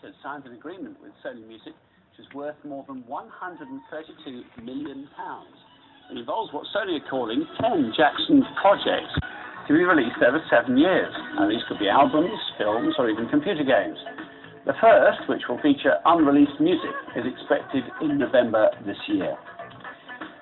has signed an agreement with Sony Music, which is worth more than £132 million. It involves what Sony are calling 10 Jackson projects to be released over 7 years. Now, these could be albums, films, or even computer games. The first, which will feature unreleased music, is expected in November this year.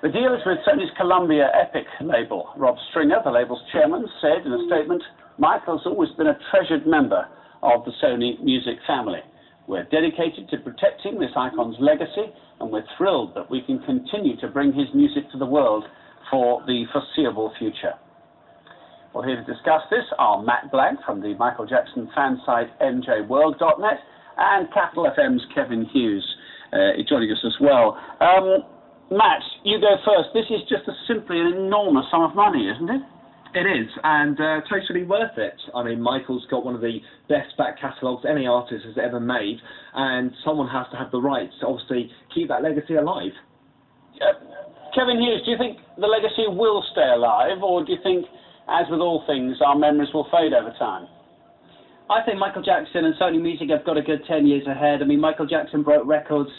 The deal is with Sony's Columbia Epic label. Rob Stringer, the label's chairman, said in a statement, "Michael's always been a treasured member of the Sony music family. We're dedicated to protecting this icon's legacy, and we're thrilled that we can continue to bring his music to the world for the foreseeable future." Well, here to discuss this are Matt Blank from the Michael Jackson fan site MJWorld.net and Capital FM's Kevin Hughes joining us as well. Matt, you go first. This is just simply an enormous sum of money, isn't it? It is, and totally worth it. I mean, Michael's got one of the best back catalogues any artist has ever made, and someone has to have the rights to obviously keep that legacy alive. Kevin Hughes, do you think the legacy will stay alive, or do you think, as with all things, our memories will fade over time? I think Michael Jackson and Sony Music have got a good 10 years ahead. I mean, Michael Jackson broke records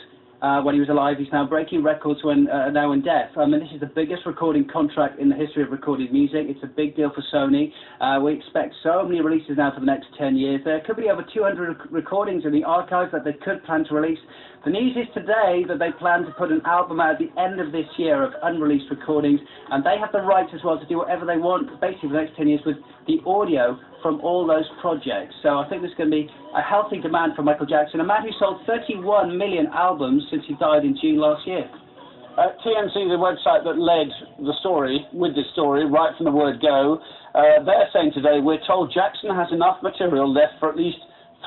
when he was alive. He's now breaking records when now in death. I mean, this is the biggest recording contract in the history of recorded music. It's a big deal for Sony. We expect so many releases now for the next 10 years. There could be over 200 recordings in the archives that they could plan to release. The news is today that they plan to put an album out at the end of this year of unreleased recordings, and they have the right as well to do whatever they want, basically for the next 10 years, with the audio from all those projects. So I think there's going to be a healthy demand for Michael Jackson, a man who sold 31 million albums since he died in June last year. TMZ, the website that led the story, with this story, right from the word go, they're saying today, we're told Jackson has enough material left for at least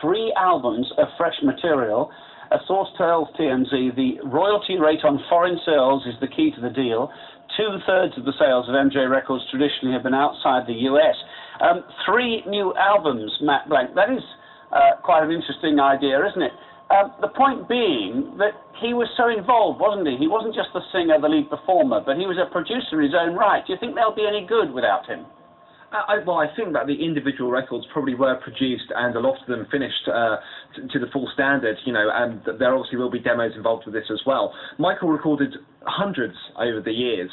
3 albums of fresh material. A source tells TMZ the royalty rate on foreign sales is the key to the deal. 2/3 of the sales of MJ Records traditionally have been outside the US. 3 new albums, Matt Blank. That is quite an interesting idea, isn't it? The point being that he was so involved, wasn't he? He wasn't just the singer, the lead performer, but he was a producer in his own right. Do you think they'll be any good without him? Well, I think that the individual records probably were produced and a lot of them finished to the full standard, you know, and there obviously will be demos involved with this as well. Michael recorded hundreds over the years,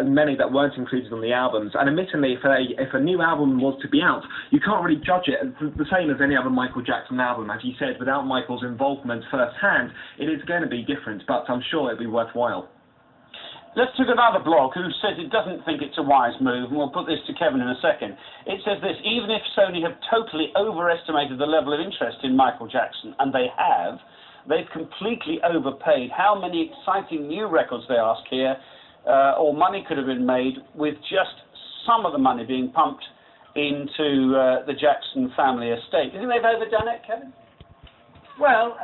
many that weren't included on the albums, and admittedly, if a new album was to be out, you can't really judge it the same as any other Michael Jackson album. As you said, without Michael's involvement firsthand, it is going to be different, but I'm sure it'll be worthwhile. Let's look at another blog who says it doesn't think it's a wise move, and we'll put this to Kevin in a second. It says this: even if Sony have totally overestimated the level of interest in Michael Jackson, and they have, they've completely overpaid. How many exciting new records, they ask here, or money could have been made with just some of the money being pumped into the Jackson family estate. Do you think they've overdone it, Kevin? Well,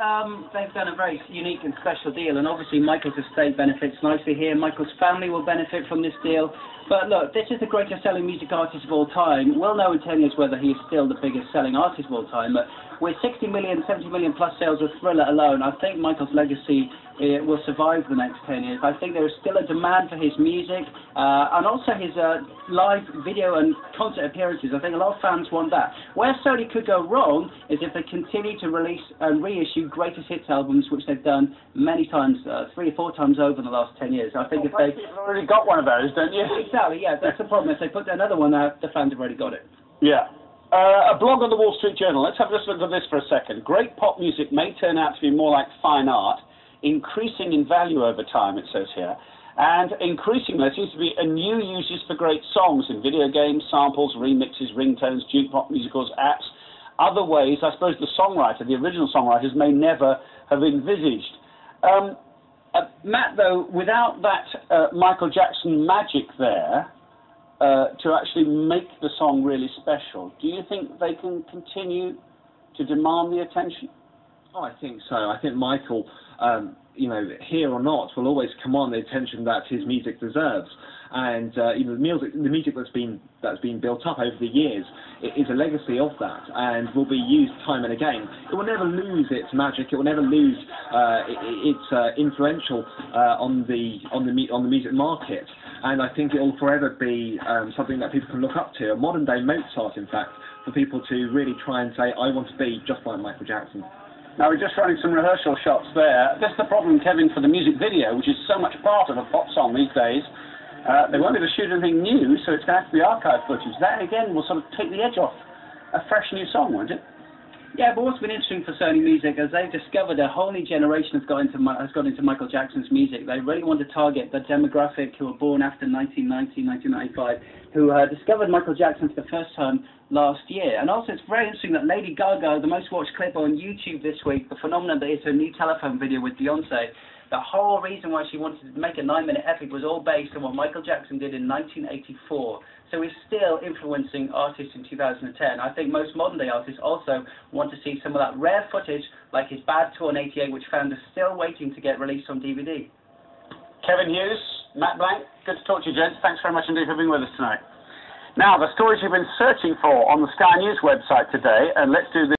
they've done a very unique and special deal, and obviously Michael's estate benefits nicely here. Michael's family will benefit from this deal. But look, this is the greatest selling music artist of all time. We'll know in 10 years whether he is still the biggest selling artist of all time. But with 60 million, 70 million plus sales with Thriller alone, I think Michael's legacy will survive the next 10 years. I think there is still a demand for his music and also his live video and concert appearances. I think a lot of fans want that. Where Sony could go wrong is if they continue to release and reissue greatest hits albums, which they've done many times, 3 or 4 times over the last 10 years. I think if they've already got one of those, don't you? Exactly, yeah, that's the problem. If they put another one out, the fans have already got it. Yeah. A blog on the Wall Street Journal. Let's have a look at this for a second. Great pop music may turn out to be more like fine art, increasing in value over time, it says here. And increasingly, there seems to be a new uses for great songs in video games, samples, remixes, ringtones, jukebox musicals, apps, other ways, I suppose, the songwriter, the original songwriters, may never have envisaged. Matt, though, without that Michael Jackson magic there, to actually make the song really special, do you think they can continue to demand the attention? Oh, I think so. I think Michael, you know, here or not, will always command the attention that his music deserves. And you know, the music that's been built up over the years is a legacy of that, and will be used time and again. It will never lose its magic. It will never lose its influential on the music market. And I think it will forever be something that people can look up to, a modern day Mozart, in fact, for people to really try and say, I want to be just like Michael Jackson. Now we're just running some rehearsal shots there. This is the problem, Kevin, for the music video, which is so much part of a pop song these days. They won't be able to shoot anything new, so it's going to have to be archive footage. That, again, will sort of take the edge off a fresh new song, won't it? Yeah, but what's been interesting for Sony Music is they've discovered a whole new generation has got into Michael Jackson's music. They really want to target the demographic who were born after 1990, 1995, who discovered Michael Jackson for the first time last year. And also it's very interesting that Lady Gaga, the most watched clip on YouTube this week, the phenomenon that is her new telephone video with Beyonce, the whole reason why she wanted to make a 9-minute epic was all based on what Michael Jackson did in 1984. So he's still influencing artists in 2010. I think most modern-day artists also want to see some of that rare footage, like his Bad Tour in '88, which found us still waiting to get released on DVD. Kevin Hughes, Matt Blank, good to talk to you, gents. Thanks very much indeed for being with us tonight. Now, the stories you've been searching for on the Sky News website today, and let's do this.